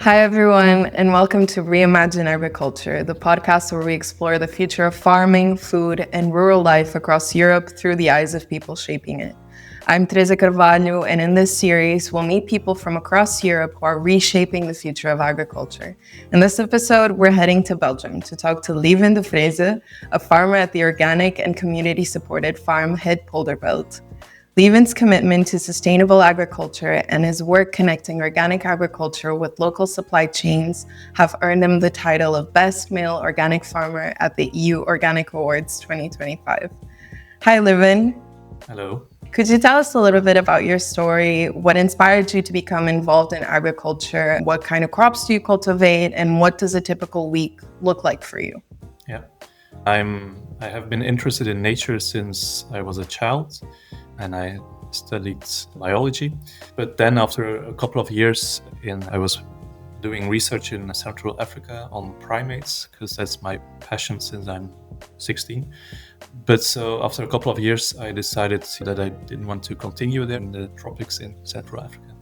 Hi, everyone, and welcome to Reimagine Agriculture, the podcast where we explore the future of farming, food, and rural life across Europe through the eyes of people shaping it. I'm Teresa Carvalho, and in this series, we'll meet people from across Europe who are reshaping the future of agriculture. In this episode, we're heading to Belgium to talk to Lieven de Vreese, a farmer at the organic and community-supported farm Het Polderveld. Lieven's commitment to sustainable agriculture and his work connecting organic agriculture with local supply chains have earned him the title of Best Male Organic Farmer at the EU Organic Awards 2025. Hi, Lieven. Hello. Could you tell us a little bit about your story? What inspired you to become involved in agriculture? What kind of crops do you cultivate? And what does a typical week look like for you? Yeah, I have been interested in nature since I was a child, and I studied biology. But then after a couple of years I was doing research in Central Africa on primates, because that's my passion since I'm 16. But so after a couple of years, I decided that I didn't want to continue there in the tropics in Central Africa.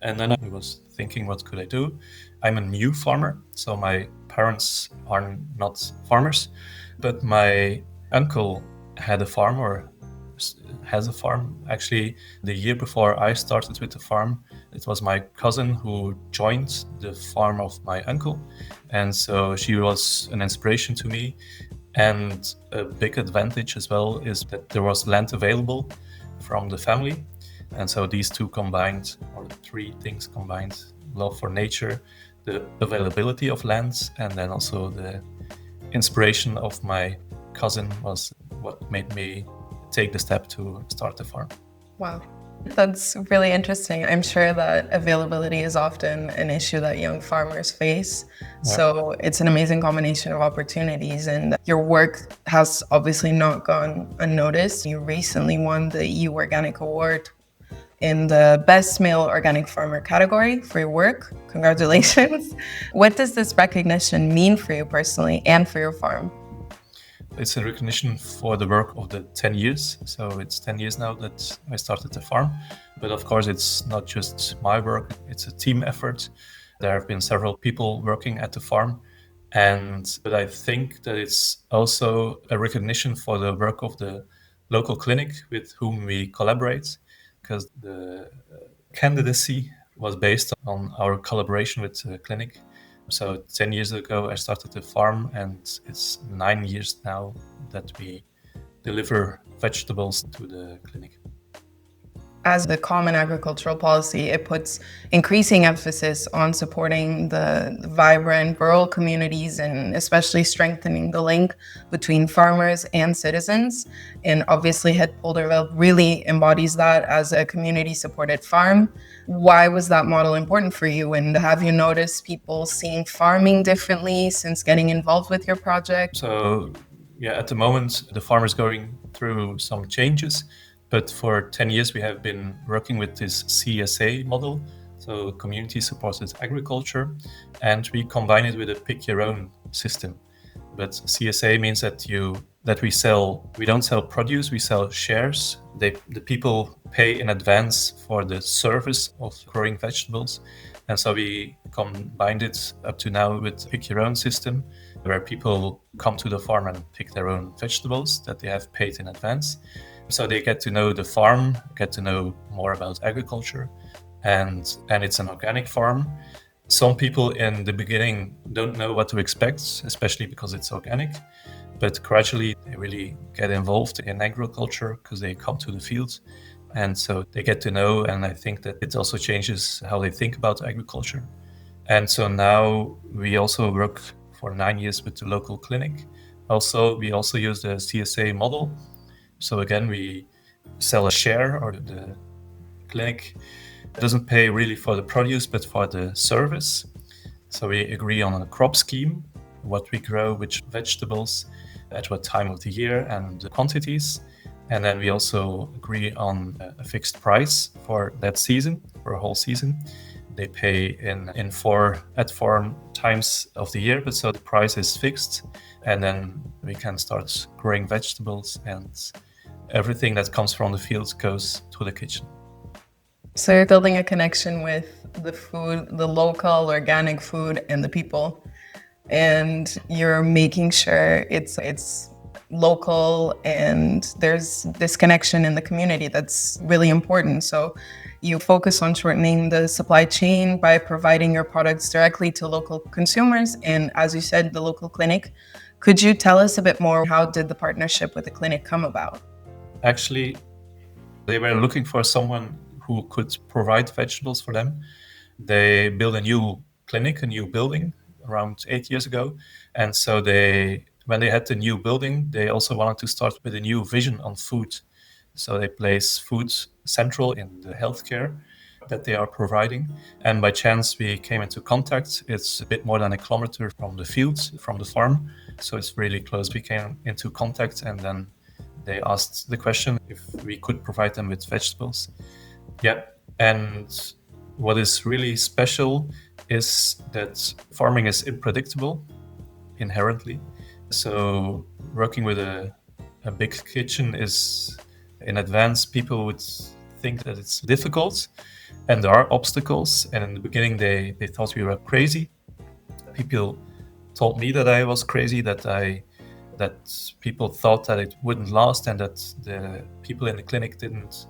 And then I was thinking, what could I do? I'm a new farmer, so my parents are not farmers, but my uncle had a farm, or has a farm. Actually, the year before I started with the farm, it was my cousin who joined the farm of my uncle. And so she was an inspiration to me. And a big advantage as well is that there was land available from the family. And so these two combined, or three things combined, love for nature, the availability of lands, and then also the inspiration of my cousin was what made me take the step to start the farm. Wow. That's really interesting. I'm sure that availability is often an issue that young farmers face. Yeah. So it's an amazing combination of opportunities, and your work has obviously not gone unnoticed. You recently won the EU Organic Award in the Best Male Organic Farmer category for your work. Congratulations. What does this recognition mean for you personally and for your farm? It's a recognition for the work of the 10 years. So it's 10 years now that I started the farm. But of course, it's not just my work, it's a team effort. There have been several people working at the farm. But I think that it's also a recognition for the work of the local clinic with whom we collaborate, because the candidacy was based on our collaboration with the clinic. So 10 years ago, I started the farm, and it's 9 years now that we deliver vegetables to the clinic. As the Common Agricultural Policy, it puts increasing emphasis on supporting the vibrant rural communities and especially strengthening the link between farmers and citizens. And obviously, Het Polderveld really embodies that as a community-supported farm. Why was that model important for you? And have you noticed people seeing farming differently since getting involved with your project? So, yeah, at the moment, the farm is going through some changes. But for 10 years, we have been working with this CSA model, so community-supported agriculture, and we combine it with a pick-your-own system. But CSA means that we don't sell produce, we sell shares. The people pay in advance for the service of growing vegetables. And so we combined it up to now with pick-your-own system, where people come to the farm and pick their own vegetables that they have paid in advance. So they get to know the farm, get to know more about agriculture, and it's an organic farm. Some people in the beginning don't know what to expect, especially because it's organic, but gradually they really get involved in agriculture because they come to the fields, and so they get to know, and I think that it also changes how they think about agriculture. And so now we also work for 9 years with the local clinic. We also use the CSA model. So again, we sell a share, or the clinic doesn't pay really for the produce, but for the service. So we agree on a crop scheme, what we grow, which vegetables, at what time of the year, and the quantities. And then we also agree on a fixed price for that season, for a whole season. They pay at 4 times of the year, but so the price is fixed. And then we can start growing vegetables, and everything that comes from the fields goes to the kitchen. So you're building a connection with the food, the local organic food, and the people, and you're making sure it's local and there's this connection in the community that's really important. So you focus on shortening the supply chain by providing your products directly to local consumers and, as you said, the local clinic. Could you tell us a bit more? How did the partnership with the clinic come about? Actually, they were looking for someone who could provide vegetables for them. They built a new clinic, a new building around 8 years ago. And so when they had the new building, they also wanted to start with a new vision on food. So they place food central in the healthcare that they are providing. And by chance, we came into contact. It's a bit more than a kilometer from the fields, from the farm. So it's really close. We came into contact, and then they asked the question if we could provide them with vegetables. Yeah. And what is really special is that farming is unpredictable inherently. So working with a big kitchen is, in advance, people would think that it's difficult and there are obstacles. And in the beginning, they thought we were crazy. People told me that I was crazy, that people thought that it wouldn't last and that the people in the clinic didn't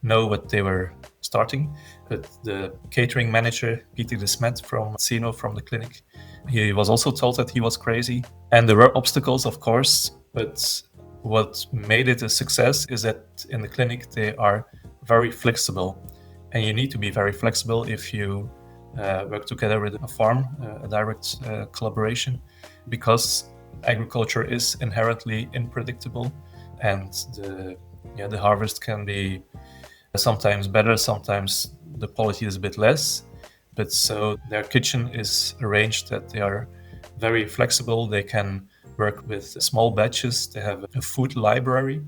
know what they were starting. But the catering manager, Peter de Smet from Sino, from the clinic, he was also told that he was crazy. And there were obstacles, of course, but what made it a success is that in the clinic they are very flexible. And you need to be very flexible if you work together with a farm, a direct collaboration, because agriculture is inherently unpredictable, and the harvest can be sometimes better, sometimes the quality is a bit less. But so their kitchen is arranged that they are very flexible. They can work with small batches. They have a food library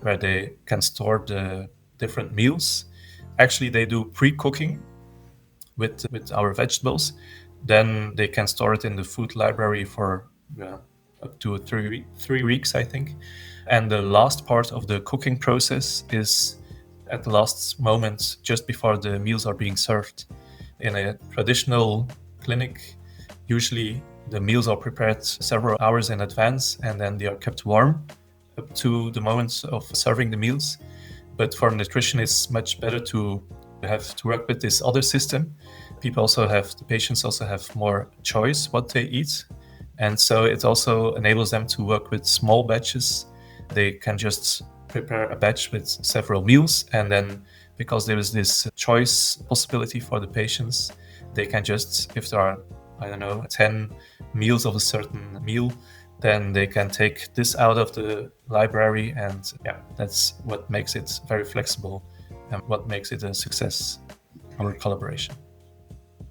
where they can store the different meals. Actually, they do pre-cooking with our vegetables. Then they can store it in the food library for up to 3 weeks, I think. And the last part of the cooking process is at the last moment, just before the meals are being served. In a traditional clinic, usually the meals are prepared several hours in advance and then they are kept warm up to the moment of serving the meals. But for nutrition, it's much better to have to work with this other system. The patients also have more choice what they eat. And so it also enables them to work with small batches. They can just prepare a batch with several meals, and then because there is this choice possibility for the patients, they can just, if there are 10 meals of a certain meal, then they can take this out of the library. And that's what makes it very flexible and what makes it a success, our collaboration.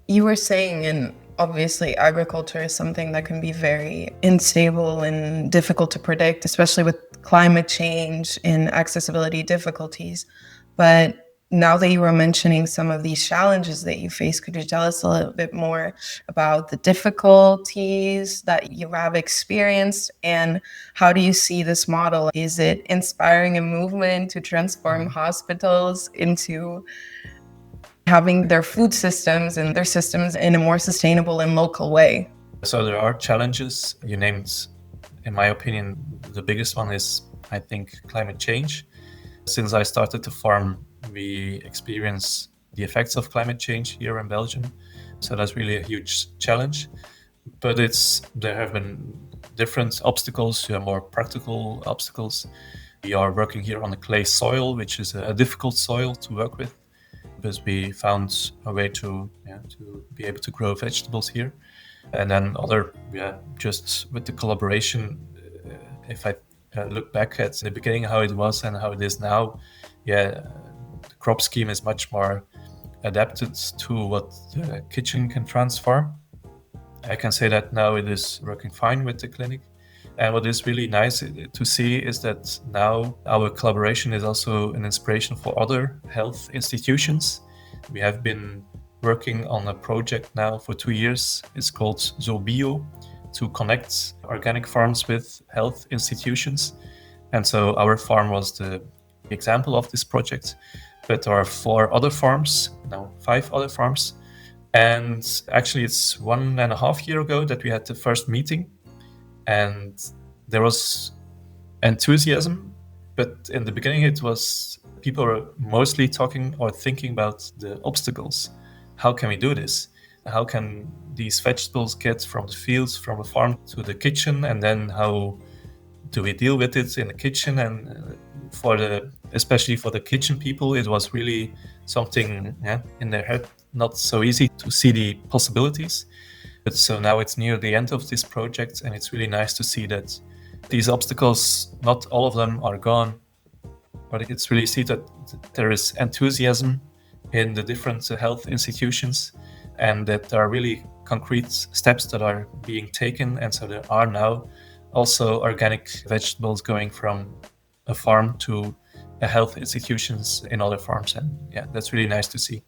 You were saying, and obviously agriculture is something that can be very unstable and difficult to predict, especially with climate change and accessibility difficulties. But now that you were mentioning some of these challenges that you face, could you tell us a little bit more about the difficulties that you have experienced, and how do you see this model? Is it inspiring a movement to transform hospitals into having their food systems and their systems in a more sustainable and local way? So there are challenges. You named, in my opinion, the biggest one is, I think, climate change. Since I started to farm, we experience the effects of climate change here in Belgium. So that's really a huge challenge. But there have been different obstacles, more practical obstacles. We are working here on a clay soil, which is a difficult soil to work with, because we found a way to be able to grow vegetables here. And then just with the collaboration, if I look back at the beginning, how it was and how it is now, the crop scheme is much more adapted to what the kitchen can transform. I can say that now it is working fine with the clinic. And what is really nice to see is that now our collaboration is also an inspiration for other health institutions. We have been working on a project now for 2 years. It's called ZoBio, to connect organic farms with health institutions. And so our farm was the example of this project. but there are 5 other farms. And actually, it's 1.5 years ago that we had the first meeting, and there was enthusiasm. But in the beginning, it was people were mostly talking or thinking about the obstacles. How can we do this? How can these vegetables get from the fields, from the farm to the kitchen? And then how do we deal with it in the kitchen? And especially for the kitchen people, it was really something in their head, not so easy to see the possibilities. But so now it's near the end of this project, and it's really nice to see that these obstacles, not all of them are gone, but it's really see that there is enthusiasm in the different health institutions, and that there are really concrete steps that are being taken. And so there are now also organic vegetables going from a farm to health institutions in other farms. And yeah, that's really nice to see.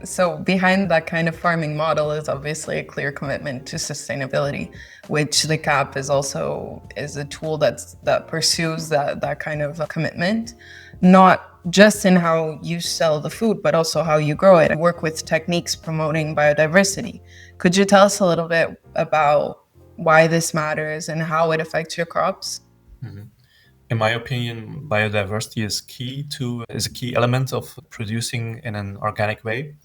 So behind that kind of farming model is obviously a clear commitment to sustainability, which the CAP is a tool that pursues that kind of commitment, not just in how you sell the food, but also how you grow it and work with techniques promoting biodiversity. Could you tell us a little bit about why this matters and how it affects your crops? Mm-hmm. In my opinion, biodiversity is a key element of producing in an organic way.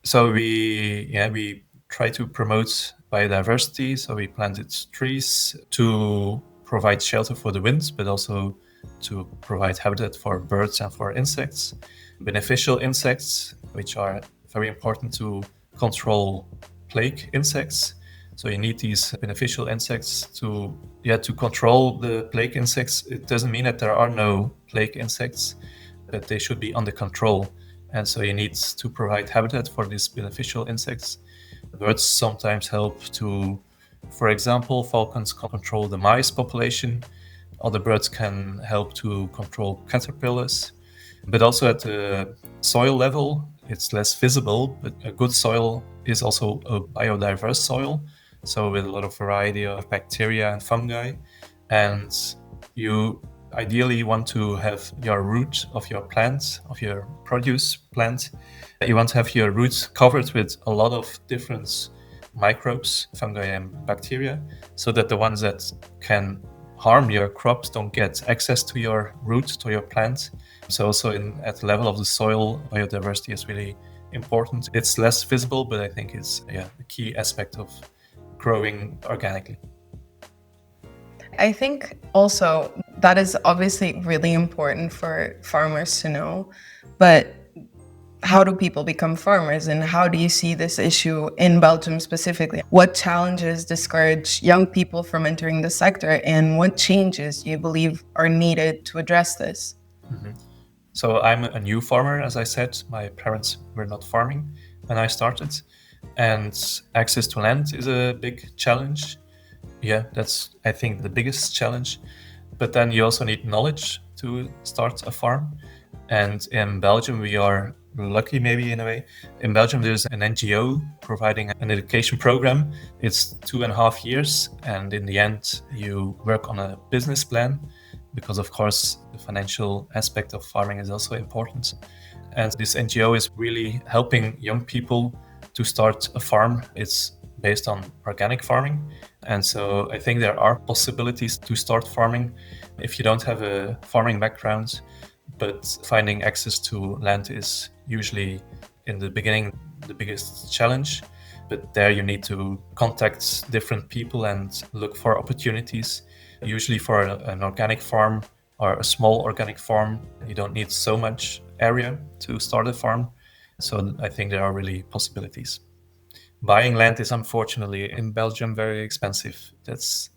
So we try to promote biodiversity. So we planted trees to provide shelter for the winds, but also to provide habitat for birds and for insects, beneficial insects, which are very important to control plague insects. So you need these beneficial insects to control the plague insects. It doesn't mean that there are no plague insects, but they should be under control. And so you need to provide habitat for these beneficial insects. Birds sometimes help to, for example, falcons can control the mice population. Other birds can help to control caterpillars. But also at the soil level, it's less visible, but a good soil is also a biodiverse soil. So with a lot of variety of bacteria and fungi. And you ideally want to have your root of your plant, of your produce plant, you want to have your roots covered with a lot of different microbes, fungi and bacteria, so that the ones that can harm your crops don't get access to your root, to your plant. So also at the level of the soil, biodiversity is really important. It's less visible, but I think it's a key aspect of growing organically. I think also that is obviously really important for farmers to know, but how do people become farmers, and how do you see this issue in Belgium specifically? What challenges discourage young people from entering the sector, and what changes do you believe are needed to address this? Mm-hmm. So I'm a new farmer, as I said. My parents were not farming when I started, and access to land is a big challenge. Yeah, that's, I think, the biggest challenge. But then you also need knowledge to start a farm. And in Belgium, we are lucky, maybe in a way. In Belgium, there's an NGO providing an education program. It's 2.5 years. And in the end, you work on a business plan, because, of course, the financial aspect of farming is also important. And this NGO is really helping young people to start a farm. It's based on organic farming. And so I think there are possibilities to start farming if you don't have a farming background, but finding access to land is usually in the beginning the biggest challenge. But there you need to contact different people and look for opportunities. Usually for an organic farm or a small organic farm, you don't need so much area to start a farm. So I think there are really possibilities. Buying land is unfortunately in Belgium very expensive. That's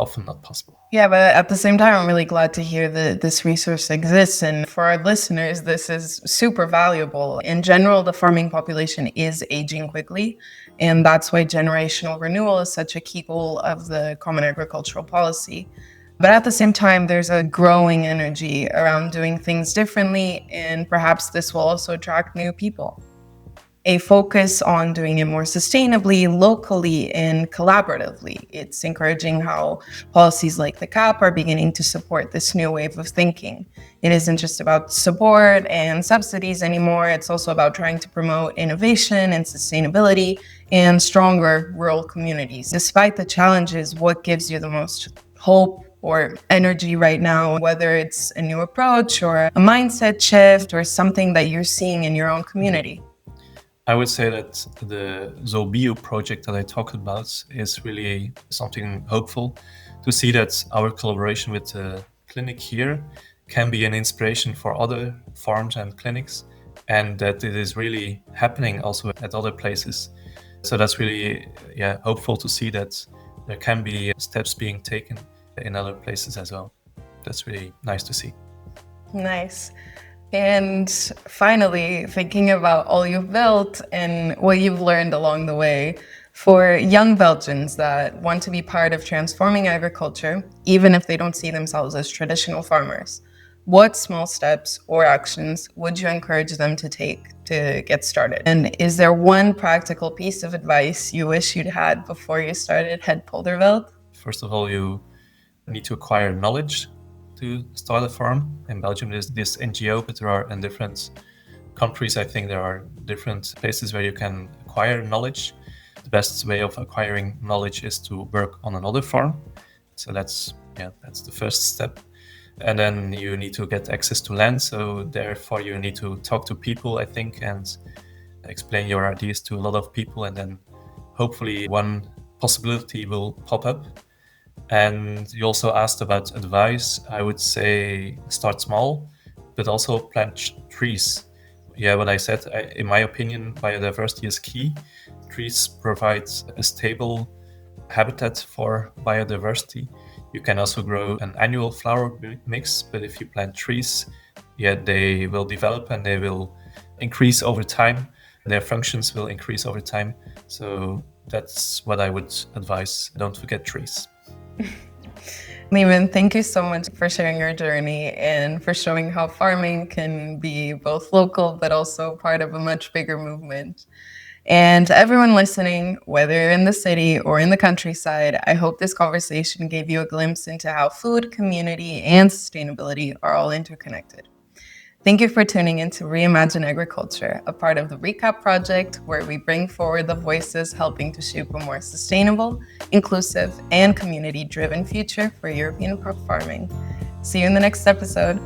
often not possible. Yeah, but at the same time, I'm really glad to hear that this resource exists. And for our listeners, this is super valuable. In general, the farming population is aging quickly. And that's why generational renewal is such a key goal of the Common Agricultural Policy. But at the same time, there's a growing energy around doing things differently. And perhaps this will also attract new people. a focus on doing it more sustainably, locally, and collaboratively. It's encouraging how policies like the CAP are beginning to support this new wave of thinking. It isn't just about support and subsidies anymore. It's also about trying to promote innovation and sustainability and stronger rural communities. Despite the challenges, what gives you the most hope or energy right now, whether it's a new approach or a mindset shift or something that you're seeing in your own community? I would say that the Zobio project that I talked about is really something hopeful to see that our collaboration with the clinic here can be an inspiration for other farms and clinics, and that it is really happening also at other places. So that's really hopeful to see that there can be steps being taken in other places as well. That's really nice to see. Nice. And finally, thinking about all you've built and what you've learned along the way, for young Belgians that want to be part of transforming agriculture, even if they don't see themselves as traditional farmers, what small steps or actions would you encourage them to take to get started? And is there one practical piece of advice you wish you'd had before you started Het Polderveld? First of all, you need to acquire knowledge to start a farm. In Belgium, there's this NGO, but there are in different countries, I think there are different places where you can acquire knowledge. The best way of acquiring knowledge is to work on another farm. So that's the first step. And then you need to get access to land. So therefore you need to talk to people, I think, and explain your ideas to a lot of people. And then hopefully one possibility will pop up. And you also asked about advice. I would say start small, but also plant trees. Yeah, what I said, in my opinion, biodiversity is key. Trees provide a stable habitat for biodiversity. You can also grow an annual flower mix, but if you plant trees, they will develop and they will increase over time. Their functions will increase over time. So that's what I would advise. Don't forget trees. Leeman, thank you so much for sharing your journey and for showing how farming can be both local but also part of a much bigger movement. And to everyone listening, whether you're in the city or in the countryside, I hope this conversation gave you a glimpse into how food, community, and sustainability are all interconnected. Thank you for tuning in to Reimagine Agriculture, a part of the Recap project, where we bring forward the voices helping to shape a more sustainable, inclusive, and community-driven future for European crop farming. See you in the next episode.